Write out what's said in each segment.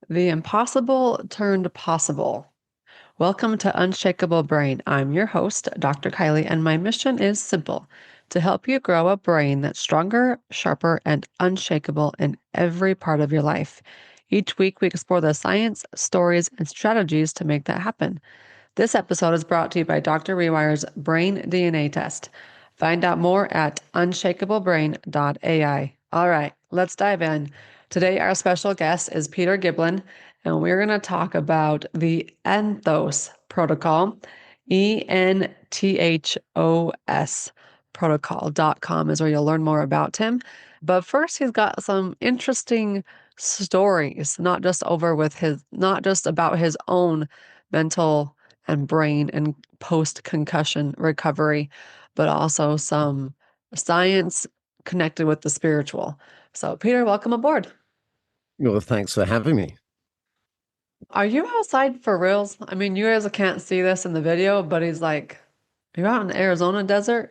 The impossible turned possible. Welcome to Unshakable Brain. I'm your host, Dr. Kylie, and my mission is simple to help you grow a brain that's stronger, sharper, and unshakable in every part of your life. Each week, we explore the science, stories, and strategies to make that happen. This episode is brought to you by Dr. Rewire's Brain DNA Test. Find out more at unshakablebrain.ai. All right, let's dive in. Today, our special guest is Peter Giblin, and we're going to talk about the Enthos protocol, ENTHOS protocol.com is where you'll learn more about him. But first, he's got some interesting stories, not just about his own mental and brain and post-concussion recovery, but also some science connected with the spiritual. So, Peter, welcome aboard. Well, thanks for having me. Are you outside for reals? I mean, you guys can't see this in the video, but he's like, you're out in the Arizona desert?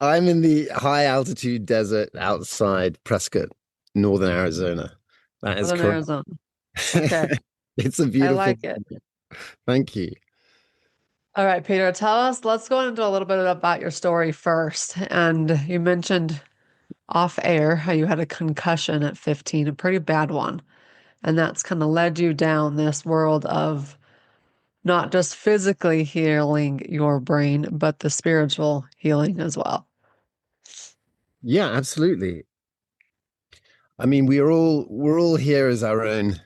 I'm in the high altitude desert outside Prescott, northern Arizona. That is Southern correct. Arizona. Okay, It's a I beautiful. like it. Thank you. All right, Peter, let's go into a little bit about your story first. And you mentioned off air how you had a concussion at 15, a pretty bad one. And that's kind of led you down this world of not just physically healing your brain, but the spiritual healing as well. Yeah, absolutely. I mean, we're all here as our own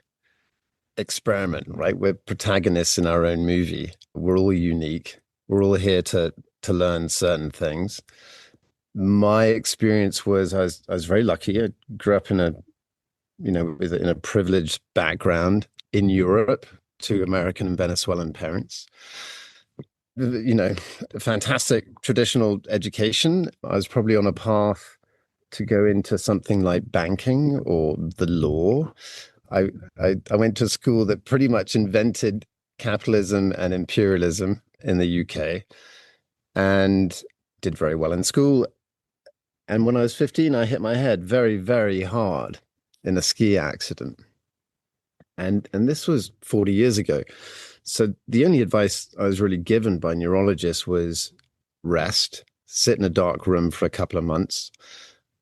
experiment, right? We're protagonists in our own movie. We're all unique. We're all here to learn certain things. My experience was I was very lucky. I grew up in a in a privileged background in Europe to American and Venezuelan parents. Fantastic traditional education. I was probably on a path to go into something like banking or the law. I went to a school that pretty much invented capitalism and imperialism in the UK and did very well in school. And when I was 15, I hit my head very, very hard in a ski accident. And this was 40 years ago. So the only advice I was really given by neurologists was rest, sit in a dark room for a couple of months,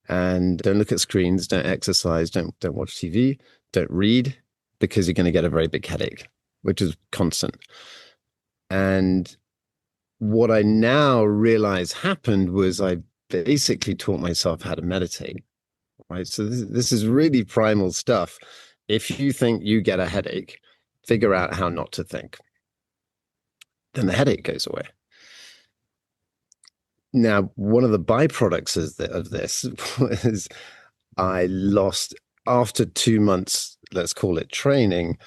and don't look at screens, don't exercise, don't watch TV, don't read, because you're going to get a very big headache, which is constant. And what I now realize happened was I basically taught myself how to meditate. Right. So this is really primal stuff. If you think you get a headache, figure out how not to think. Then the headache goes away. Now, one of the byproducts of this was I lost, after 2 months, let's call it training,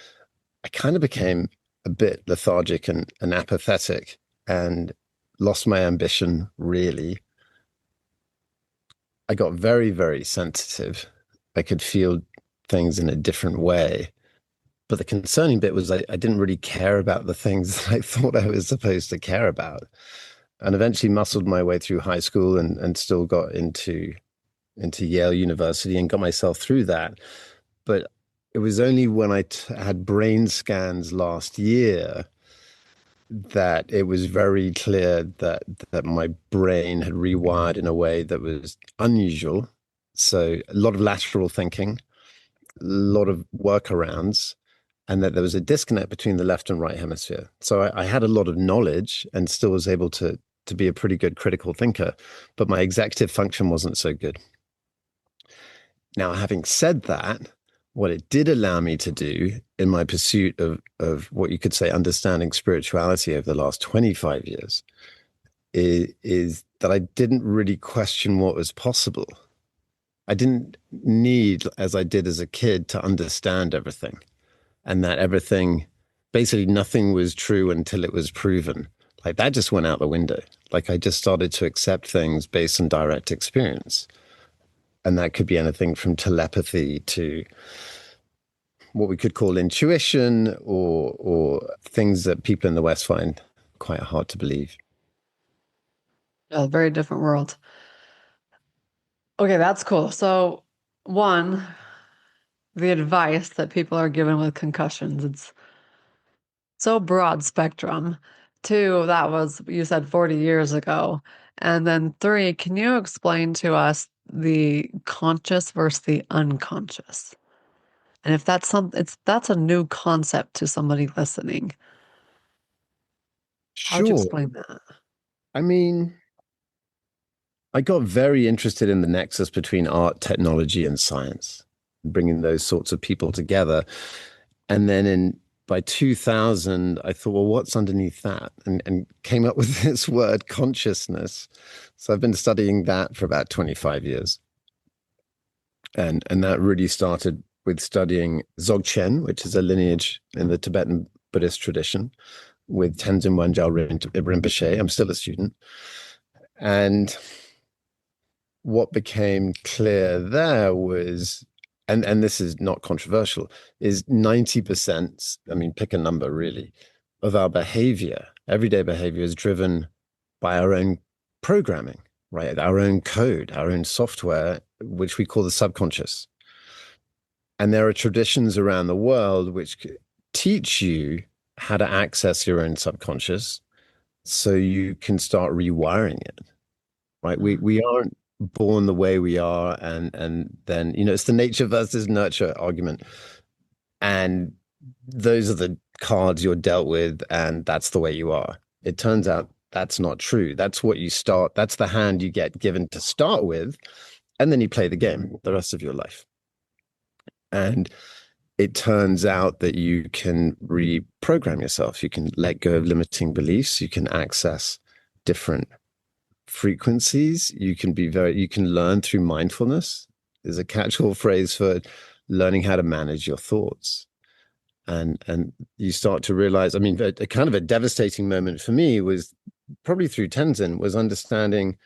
I kind of became a bit lethargic and apathetic and lost my ambition, really. I got very, very sensitive. I could feel things in a different way. But the concerning bit was I didn't really care about the things that I thought I was supposed to care about. And eventually muscled my way through high school and still got into Yale University and got myself through that. But it was only when I had brain scans last year that it was very clear that my brain had rewired in a way that was unusual. So a lot of lateral thinking, a lot of workarounds, and that there was a disconnect between the left and right hemisphere. So I had a lot of knowledge and still was able to be a pretty good critical thinker, but my executive function wasn't so good. Now, having said that, what it did allow me to do in my pursuit of what you could say understanding spirituality over the last 25 years is that I didn't really question what was possible. I didn't need, as I did as a kid, to understand everything, and that everything, basically nothing was true until it was proven. Like that just went out the window. Like I just started to accept things based on direct experience. And that could be anything from telepathy to what we could call intuition or things that people in the West find quite hard to believe. A very different world. Okay, that's cool. So, one, the advice that people are given with concussions. It's so broad spectrum. Two, that was, you said 40 years ago. And then three, can you explain to us the conscious versus the unconscious? And if that's a new concept to somebody listening, how would you Sure. explain that? I mean, I got very interested in the nexus between art, technology, and science, bringing those sorts of people together. And then by 2000, I thought, well, what's underneath that? And came up with this word consciousness. So I've been studying that for about 25 years. And that really started with studying Dzogchen, which is a lineage in the Tibetan Buddhist tradition, with Tenzin Wangyal Rinpoche. I'm still a student. And what became clear there was, and this is not controversial, is 90%, I mean, pick a number really, of our behavior, everyday behavior is driven by our own programming, right? Our own code, our own software, which we call the subconscious. And there are traditions around the world which teach you how to access your own subconscious so you can start rewiring it, right? We aren't born the way we are, and then, it's the nature versus nurture argument. And those are the cards you're dealt with, and that's the way you are. It turns out that's not true. That's what you start, that's the hand you get given to start with, and then you play the game the rest of your life. And it turns out that you can reprogram yourself. You can let go of limiting beliefs. You can access different frequencies. You can learn through mindfulness. There's a catch-all phrase for learning how to manage your thoughts. And you start to realize, I mean, a kind of a devastating moment for me was probably through Tenzin, was understanding,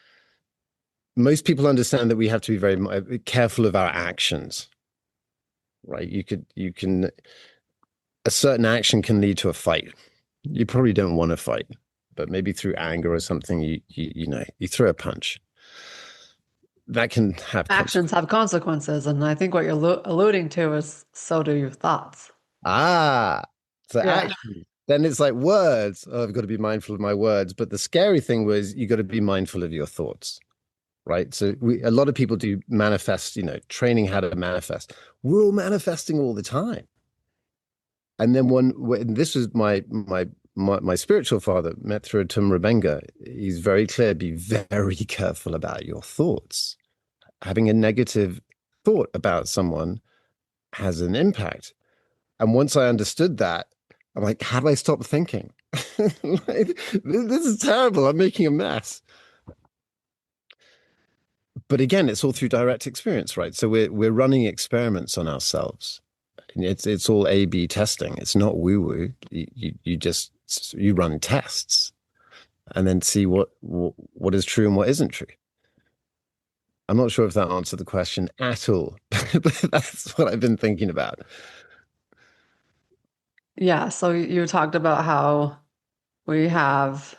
most people understand that we have to be very careful of our actions, right? A certain action can lead to a fight. You probably don't want to fight, but maybe through anger or something, you throw a punch. That can have Actions consequences. have consequences, and I think what you're alluding to is so do your thoughts. Ah, so Yeah. actually, then it's like words. Oh, I've got to be mindful of my words. But the scary thing was you got to be mindful of your thoughts, right? So a lot of people do manifest, training how to manifest. We're all manifesting all the time. And then when this was my spiritual father, Methra Tumrabenga, he's very clear, be very careful about your thoughts. Having a negative thought about someone has an impact. And once I understood that, I'm like, how do I stop thinking? Like, this is terrible. I'm making a mess. But again, it's all through direct experience, right? So we're running experiments on ourselves. It's all A/B testing. It's not woo-woo. You run tests and then see what is true and what isn't true. I'm not sure if that answered the question at all, but that's what I've been thinking about. Yeah. So you talked about how we have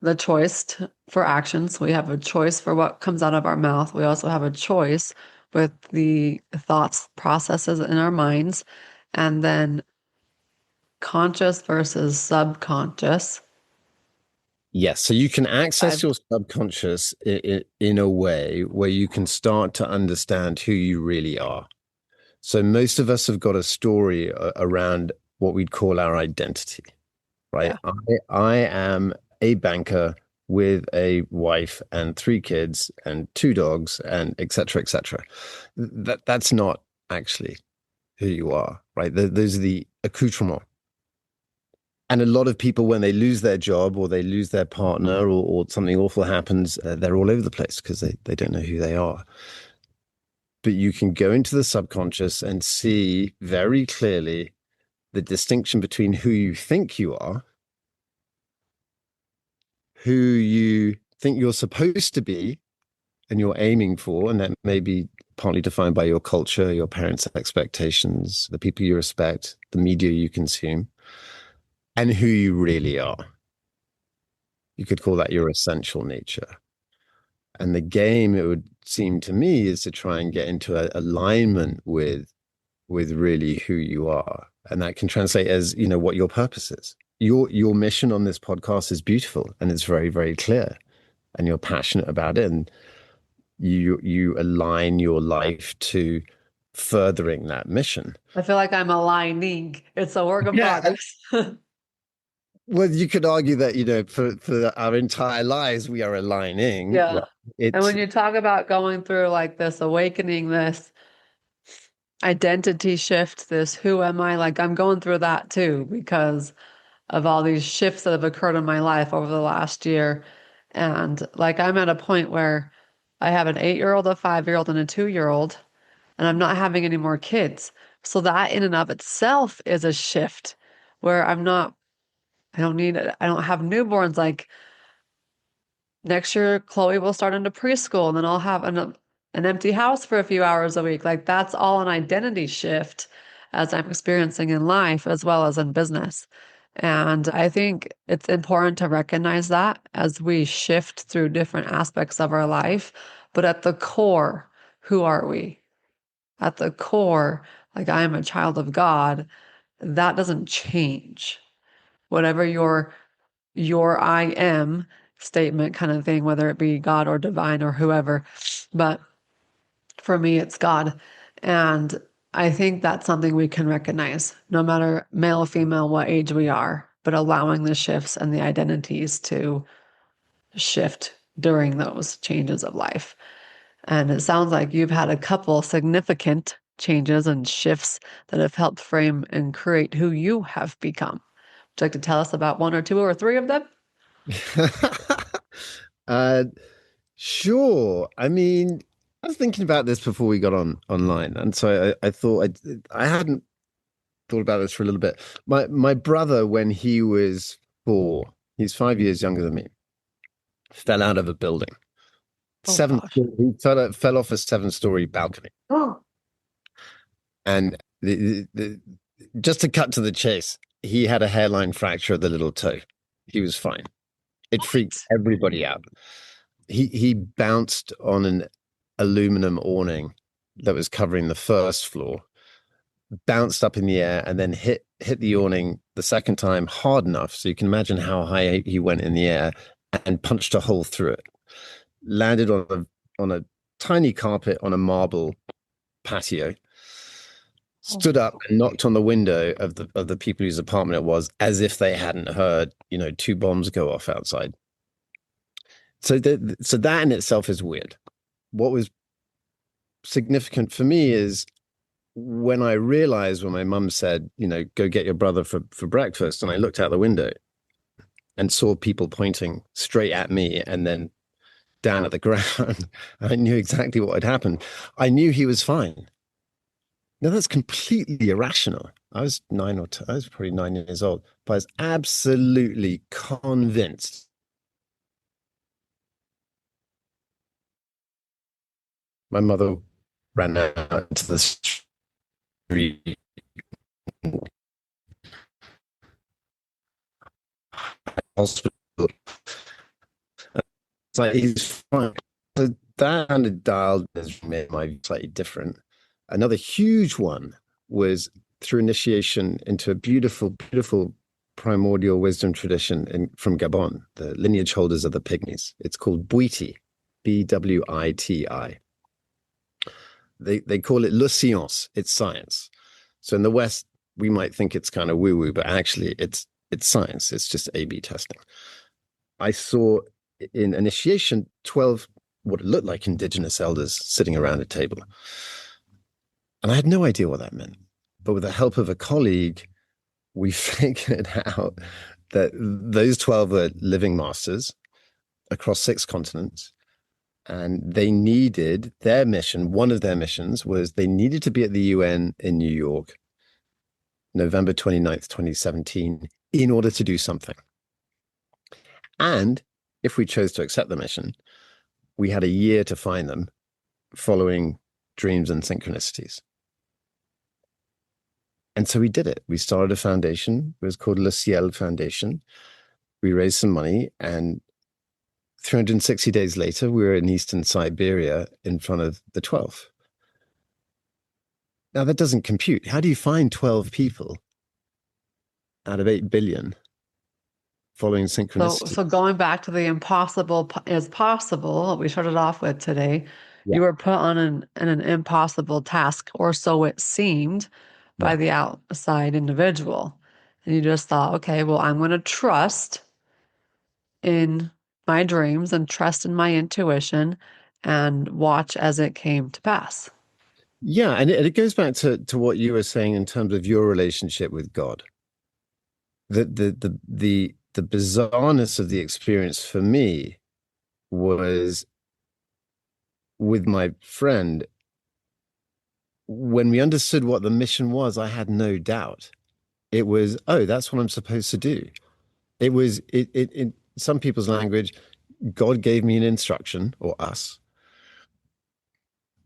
the choice for actions. We have a choice for what comes out of our mouth. We also have a choice with the thoughts processes in our minds, and then conscious versus subconscious. Yes, so you can access I've your subconscious in a way where you can start to understand who you really are. So most of us have got a story around what we'd call our identity, right? Yeah. I am a banker with a wife and three kids and two dogs and et cetera, et cetera. That's not actually who you are, right? Those are the accoutrements. And a lot of people, when they lose their job or they lose their partner or something awful happens, they're all over the place because they don't know who they are. But you can go into the subconscious and see very clearly the distinction between who you think you are, who you think you're supposed to be, and you're aiming for, and that may be partly defined by your culture, your parents' expectations, the people you respect, the media you consume, and who you really are. You could call that your essential nature. And the game it would seem to me is to try and get into alignment with really who you are. And that can translate as, what your purpose is. Your mission on this podcast is beautiful and it's very, very clear. And you're passionate about it. And you align your life to furthering that mission. I feel like I'm aligning. It's a work in Yeah. progress. Well, you could argue that, for our entire lives, we are aligning. Yeah. Right? And It's when you talk about going through like this awakening, this identity shift, this who am I, like I'm going through that too because of all these shifts that have occurred in my life over the last year. And like I'm at a point where I have an 8-year-old, a 5-year-old, and a 2-year-old, and I'm not having any more kids. So that in and of itself is a shift where I don't need it. I don't have newborns. Like next year, Chloe will start into preschool, and then I'll have an empty house for a few hours a week. Like that's all an identity shift as I'm experiencing in life as well as in business. And I think it's important to recognize that as we shift through different aspects of our life. But at the core, who are we? At the core, like I am a child of God, that doesn't change. Whatever your I am statement kind of thing, whether it be God or divine or whoever. But for me, it's God. And I think that's something we can recognize, no matter male or female, what age we are, but allowing the shifts and the identities to shift during those changes of life. And it sounds like you've had a couple significant changes and shifts that have helped frame and create who you have become. Would you like to tell us about one or two or three of them? uh sure. I mean, I was thinking about this before we got online, and so I thought I hadn't thought about this for a little bit. My brother, when he was 4, he's 5 years younger than me, fell out of a building. Oh gosh. He fell off a 7-story balcony. Oh, And just to cut to the chase, he had a hairline fracture of the little toe. He was fine. It freaked what? everybody out. He bounced on an aluminum awning that was covering the first floor, bounced up in the air, and then hit the awning the second time hard enough so you can imagine how high he went in the air, and punched a hole through it. Landed on a tiny carpet on a marble patio. Stood up and knocked on the window of the people whose apartment it was, as if they hadn't heard, 2 bombs go off outside. So that in itself is weird. What was significant for me is when I realized when my mum said, go get your brother for breakfast, and I looked out the window and saw people pointing straight at me and then down at the ground. I knew exactly what had happened. I knew he was fine. Now that's completely irrational. I was I was probably 9 years old, but I was absolutely convinced. My mother ran out into the street, hospital. It's like he's fine. So that kind of dialed has made my view slightly different. Another huge one was through initiation into a beautiful, beautiful primordial wisdom tradition from Gabon, the lineage holders of the pygmies. It's called Bwiti, Bwiti. They call it le science, it's science. So in the West, we might think it's kind of woo-woo, but actually it's science. It's just A/B testing. I saw in initiation 12 what it looked like indigenous elders sitting around a table. And I had no idea what that meant. But with the help of a colleague, we figured out that those 12 were living masters across 6 continents. And they needed their mission. One of their missions was they needed to be at the UN in New York, November 29th, 2017, in order to do something. And if we chose to accept the mission, we had a year to find them following dreams and synchronicities. And so we did it. We started a foundation. It was called Le Ciel Foundation. We raised some money, and 360 days later, we were in Eastern Siberia in front of the 12th. Now, that doesn't compute. How do you find 12 people out of 8 billion following So synchronicities? going back to the impossible is possible, we started off with today, Yeah. you were put on an impossible task, or so it seemed by Yeah. the outside individual. And you just thought, okay, well, I'm going to trust in my dreams and trust in my intuition and watch as it came to pass. Yeah. And it goes back to what you were saying in terms of your relationship with God. The bizarreness of the experience for me was with my friend. When we understood what the mission was, I had no doubt. It was, oh, that's what I'm supposed to do. It was it in some people's language, God gave me an instruction, or us.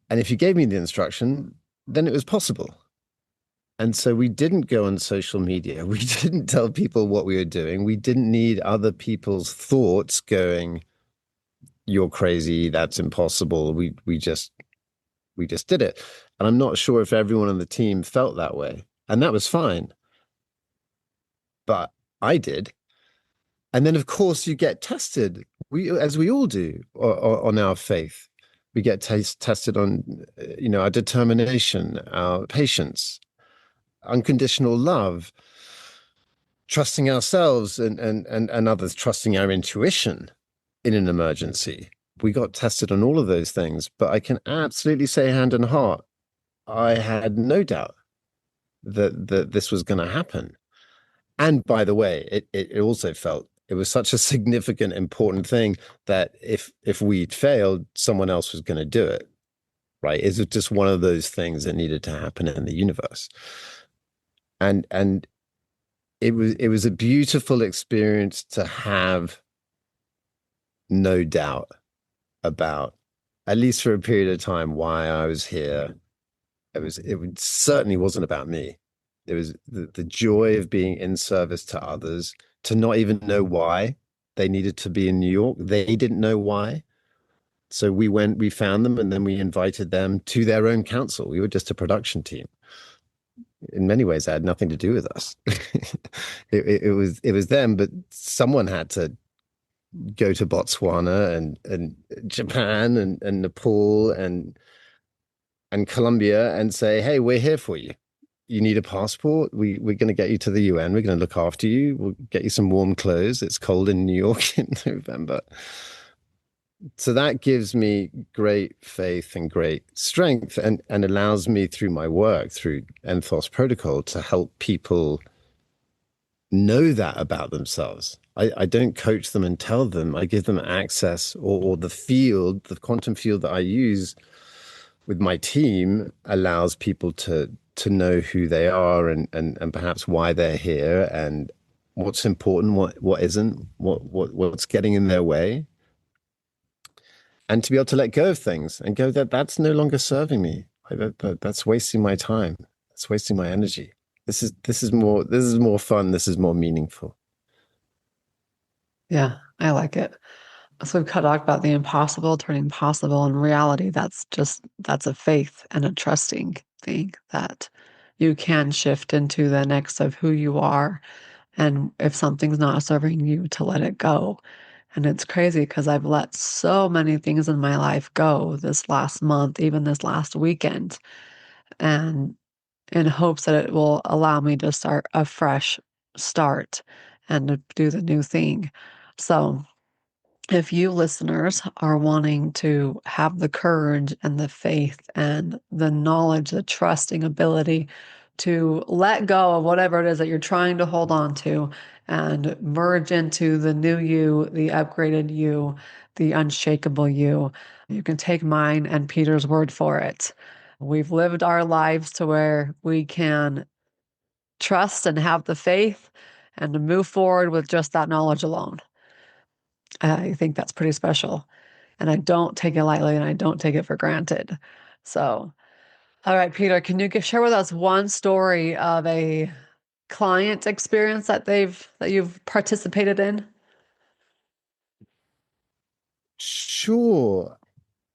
And if you gave me the instruction, then it was possible. And so we didn't go on social media. We didn't tell people what we were doing. We didn't need other people's thoughts going, you're crazy, that's impossible. We just did it. And I'm not sure if everyone on the team felt that way. And that was fine. But I did. And then, of course, you get tested. As we all do, on our faith. We get tested on, our determination, our patience, unconditional love, trusting ourselves and others, trusting our intuition in an emergency. We got tested on all of those things, but I can absolutely say, hand on heart, I had no doubt that this was going to happen. And by the way, it also felt it was such a significant, important thing that if we'd failed, someone else was going to do it. Right? It's just one of those things that needed to happen in the universe. And it was a beautiful experience to have no doubt about, at least for a period of time, why I was here. It certainly wasn't about me. It was the joy of being in service to others, to not even know why they needed to be in New York. They didn't know why. So we found them, and then we invited them to their own council. We were just a production team. In many ways, that had nothing to do with us. It was them, but someone had to go to Botswana and Japan and Nepal and Colombia and say, hey, we're here for you. You need a passport. We're going to get you to the UN. We're going to look after you. We'll get you some warm clothes. It's cold in New York in November. So that gives me great faith and great strength and allows me through my work, through Enthos Protocol, to help people know that about themselves. I don't coach them and tell them. I give them access, or the field, the quantum field that I use with my team allows people to know who they are and perhaps why they're here and what's important, what isn't, what's getting in their way, and to be able to let go of things and go that's no longer serving me. That's wasting my time. That's wasting my energy. This is more fun. This is more meaningful. Yeah, I like it. So we've talked about the impossible turning possible in reality. That's a faith and a trusting thing that you can shift into the next of who you are. And if something's not serving you, to let it go. And it's crazy because I've let so many things in my life go this last month, even this last weekend, and in hopes that it will allow me to start a fresh start and to do the new thing. So if you listeners are wanting to have the courage and the faith and the knowledge, the trusting ability to let go of whatever it is that you're trying to hold on to and merge into the new you, the upgraded you, the unshakable you, you can take mine and Peter's word for it. We've lived our lives to where we can trust and have the faith and to move forward with just that knowledge alone. I think that's pretty special. And I don't take it lightly and I don't take it for granted. So, all right, Peter, can you share with us one story of a client experience that you've participated in? Sure.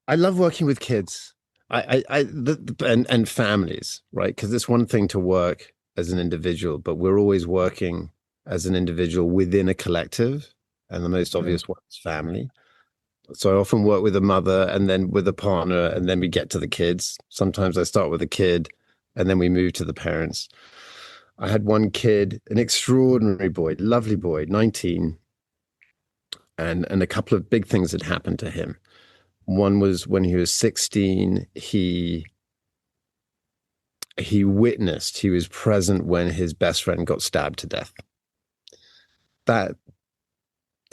I love working with kids. And families, right? Because it's one thing to work as an individual, but we're always working as an individual within a collective, and the most Mm. obvious one is family. So I often work with a mother and then with a partner, and then we get to the kids. Sometimes I start with a kid and then we move to the parents. I had one kid, an extraordinary boy, lovely boy, 19, and a couple of big things had happened to him. One was when he was 16, he was present when his best friend got stabbed to death. That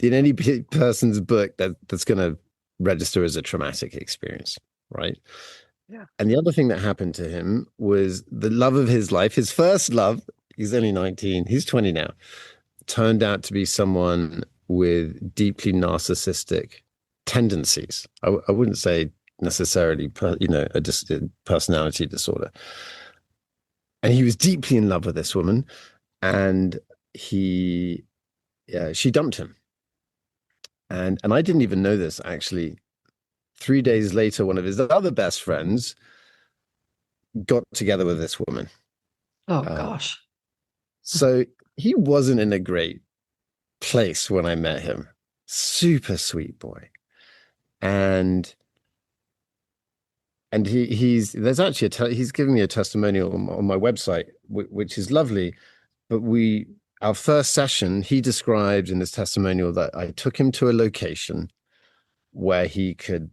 in any person's book that's going to register as a traumatic experience, right? Yeah. And the other thing that happened to him was the love of his life, his first love. He's only 19, he's 20 now, turned out to be someone with deeply narcissistic tendencies. I wouldn't say necessarily, a personality disorder. And he was deeply in love with this woman, and she dumped him. And I didn't even know this actually. 3 days later, one of his other best friends got together with this woman. Oh Uh, gosh. so he wasn't in a great place when I met him. Super sweet boy. And he's there's actually he's giving me a testimonial on my website, which is lovely. But our first session, he described in his testimonial that I took him to a location where he could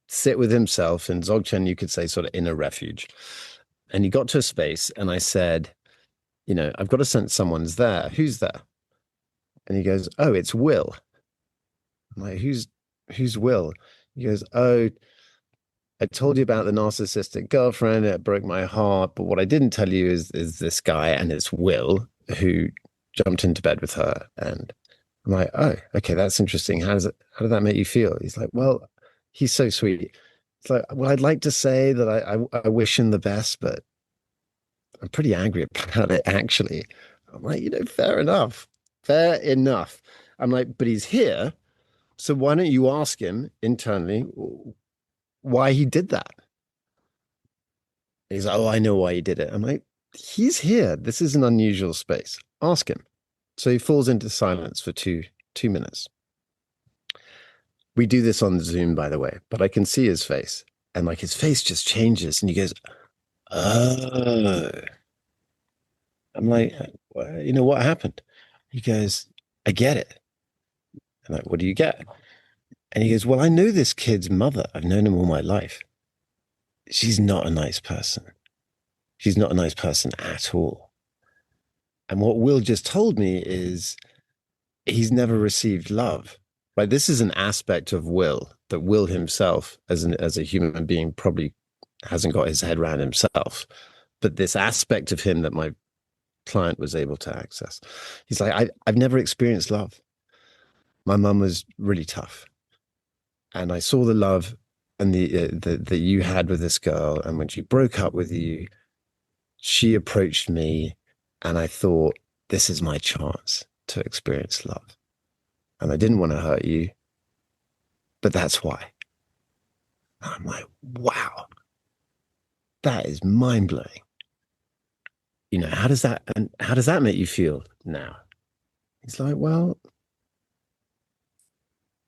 sit with himself. In Dzogchen, you could say sort of inner refuge. And he got to a space, and I said, I've got a sense someone's there. Who's there? And he goes, oh, it's Will. I'm like, who's Will? He goes, oh, I told you about the narcissistic girlfriend. It broke my heart. But what I didn't tell you is this guy, and it's Will, who jumped into bed with her. And I'm like, oh, okay, that's interesting. How did that make you feel? He's like, well, he's so sweet. It's like, well, I'd like to say that I wish him the best, but I'm pretty angry about it, actually. I'm like, fair enough. Fair enough. I'm like, but he's here. So why don't you ask him internally why he did that? He's like, oh, I know why he did it. I'm like, he's here. This is an unusual space. Ask him. So he falls into silence for two minutes. We do this on Zoom, by the way, but I can see his face. And like his face just changes and he goes, oh. I'm like, what happened? He goes, I get it. I'm like, what do you get? And he goes, well, I know this kid's mother. I've known him all my life. She's not a nice person. She's not a nice person at all. And what Will just told me is he's never received love. Right? This is an aspect of Will that Will himself, as a human being, probably hasn't got his head around himself. But this aspect of him that my client was able to access, he's like, I've never experienced love. My mum was really tough, and I saw the love and the that you had with this girl. And when she broke up with you, she approached me, and I thought, this is my chance to experience love. And I didn't want to hurt you, but that's why. And I'm like, wow, that is mind blowing. How does that make you feel now? He's like, well,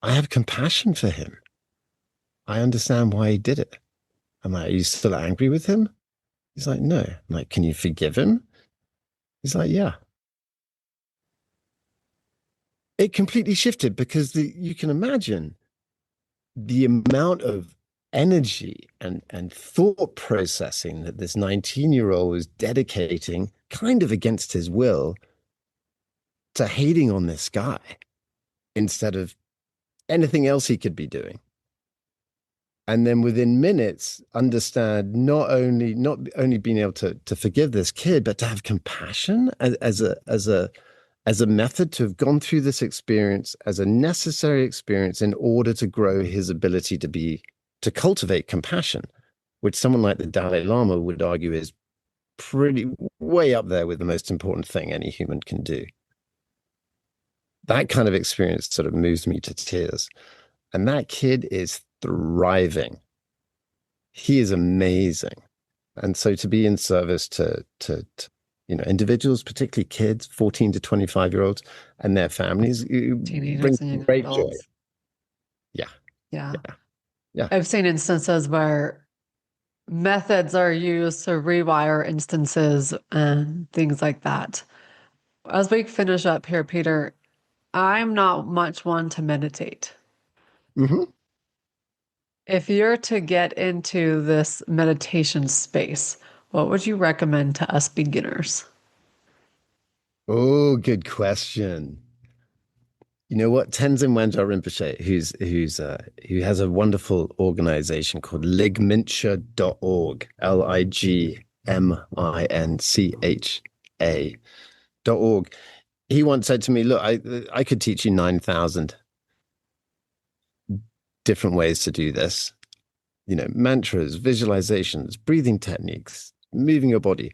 I have compassion for him. I understand why he did it. I'm like, are you still angry with him? He's like, no. I'm like, can you forgive him? He's like, yeah. It completely shifted because you can imagine the amount of energy and thought processing that this 19-year-old was dedicating kind of against his will to hating on this guy instead of anything else he could be doing. And then within minutes, understand not only being able to forgive this kid, but to have compassion as a method to have gone through this experience as a necessary experience in order to grow his ability to cultivate compassion, which someone like the Dalai Lama would argue is pretty way up there with the most important thing any human can do. That kind of experience sort of moves me to tears. And that kid is thriving. He is amazing. And so to be in service to individuals, particularly kids, 14 to 25-year-olds and their families, brings Teenagers and young great joy. adults. Yeah, Yeah. yeah, yeah. I've seen instances where methods are used to rewire instances and things like that. As we finish up here, Peter, I'm not much one to meditate. Hmm. If you're to get into this meditation space, what would you recommend to us beginners? Oh, good question. You know what? Tenzin Wangyal Rinpoche, who has a wonderful organization called ligmincha.org, ligmincha.org. He once said to me, "Look, I could teach you 9,000 different ways to do this. Mantras, visualizations, breathing techniques, moving your body."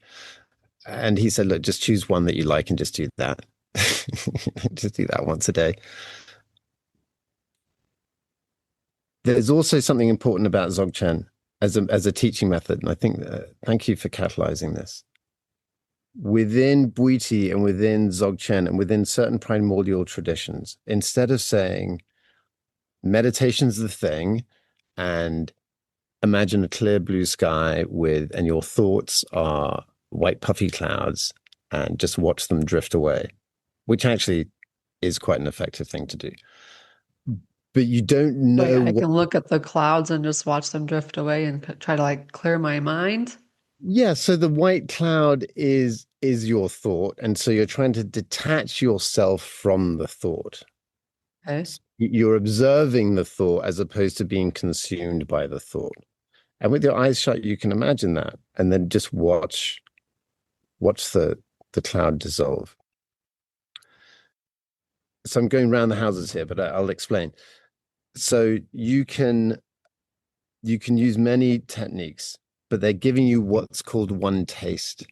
And he said, "Look, just choose one that you like and just do that. Just do that once a day." There's also something important about Dzogchen as a teaching method, and I think thank you for catalyzing this. Within Bhuiti and within Dzogchen and within certain primordial traditions, instead of saying meditation's the thing and imagine a clear blue sky and your thoughts are white puffy clouds and just watch them drift away, which actually is quite an effective thing to do. But you don't Wait, know I what. can look at the clouds and just watch them drift away and try to like clear my mind. Yeah, so the white cloud is your thought, and so you're trying to detach yourself from the thought. Okay. So you're observing the thought as opposed to being consumed by the thought. And with your eyes shut, you can imagine that, and then just watch the cloud dissolve. So I'm going around the houses here, but I'll explain. So you can use many techniques, but they're giving you what's called one taste.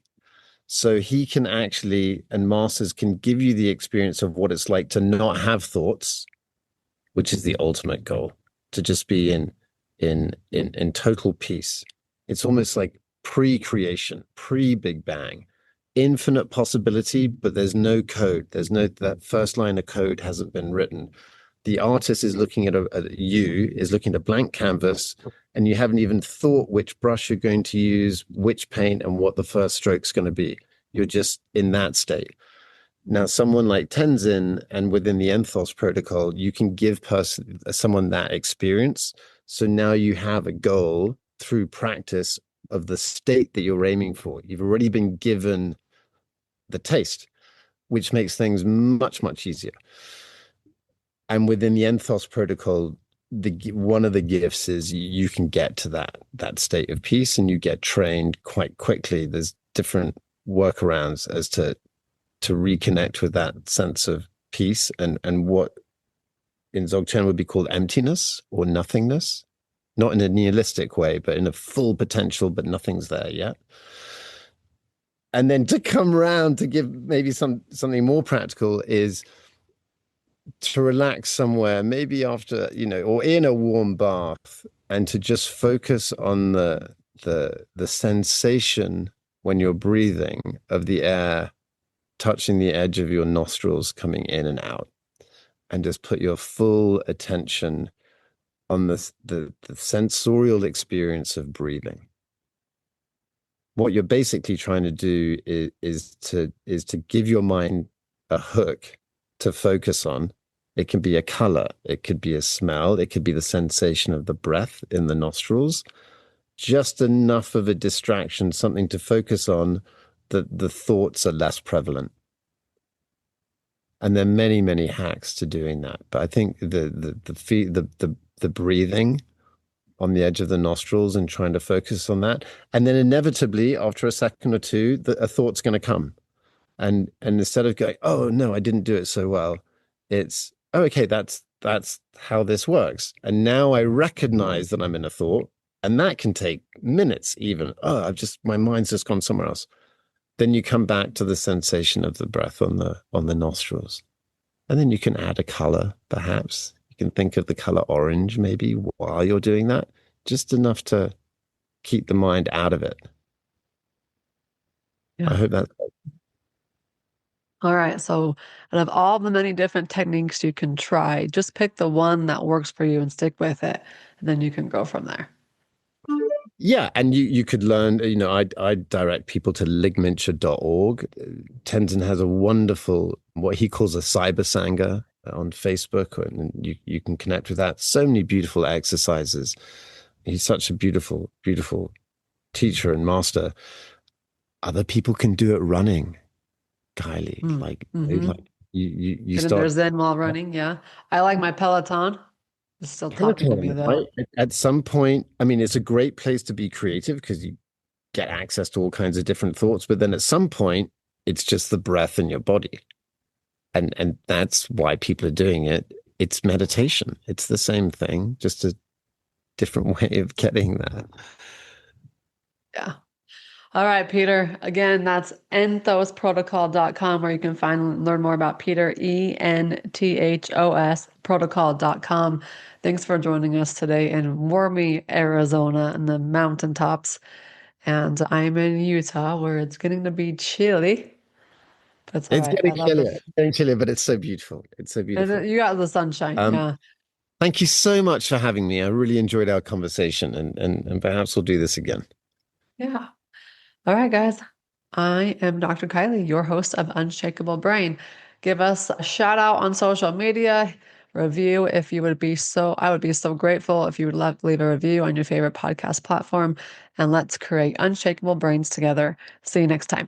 So he can actually, and masters can give you the experience of what it's like to not have thoughts, which is the ultimate goal, to just be in total peace. It's almost like pre-creation, pre-Big Bang, infinite possibility, but there's no code. That first line of code hasn't been written. The artist is looking at is looking at a blank canvas, and you haven't even thought which brush you're going to use, which paint, and what the first stroke's going to be. You're just in that state. Now, someone like Tenzin and within the Enthos protocol, you can give someone that experience. So now you have a goal through practice of the state that you're aiming for. You've already been given the taste, which makes things much, much easier. And within the Enthos protocol, one of the gifts is you can get to that state of peace, and you get trained quite quickly. There's different workarounds as to reconnect with that sense of peace and what in Dzogchen would be called emptiness or nothingness, not in a nihilistic way, but in a full potential, but nothing's there yet. And then to come around to give maybe something more practical is to relax somewhere, maybe after, or in a warm bath, and to just focus on the sensation when you're breathing of the air touching the edge of your nostrils coming in and out, and just put your full attention on the sensorial experience of breathing. What you're basically trying to do is to give your mind a hook to focus on. It can be a color, it could be a smell, it could be the sensation of the breath in the nostrils, just enough of a distraction, something to focus on that the thoughts are less prevalent. And there are many, many hacks to doing that. But I think the breathing on the edge of the nostrils and trying to focus on that, and then inevitably after a second or two, a thought's going to come, and instead of going, "Oh no, I didn't do it so well," it's, "Oh, okay, that's how this works." And now I recognize that I'm in a thought, and that can take minutes even. Oh, my mind's just gone somewhere else. Then you come back to the sensation of the breath on the nostrils. And then you can add a color, perhaps. You can think of the color orange maybe while you're doing that, just enough to keep the mind out of it. I Yeah. hope that. All right. So, out of all the many different techniques you can try, just pick the one that works for you and stick with it. And then you can go from there. Yeah, and you could learn, I direct people to ligmenture.org. Tenzin has a wonderful, what he calls a cyber sangha on Facebook, and you can connect with that. So many beautiful exercises. He's such a beautiful, beautiful teacher and master. Other people can do it running, Kylie. Mm. Like, Hmm. like you Get in there start zen while running. Yeah. I like my Peloton. It's still talking to me Peloton, though. right? At some point, I mean, it's a great place to be creative because you get access to all kinds of different thoughts. But then at some point, it's just the breath in your body. And that's why people are doing it. It's meditation. It's the same thing, just a different way of getting that. Yeah. All right, Peter. Again, that's enthosprotocol.com where you can find and learn more about Peter, ENTHOS protocol.com. Thanks for joining us today in warmy Arizona in the mountaintops. And I'm in Utah where it's getting to be chilly. But it's all It's right. I getting love the chillier, but it's so beautiful. It's so beautiful. you got the sunshine. Um, Yeah. Thank you so much for having me. I really enjoyed our conversation, and perhaps we'll do this again. Yeah. All right, guys. I am Dr. Kylie, your host of Unshakable Brain. Give us a shout out on social media, review if you would be so, I would be so grateful if you would leave a review on your favorite podcast platform. And let's create unshakable brains together. See you next time.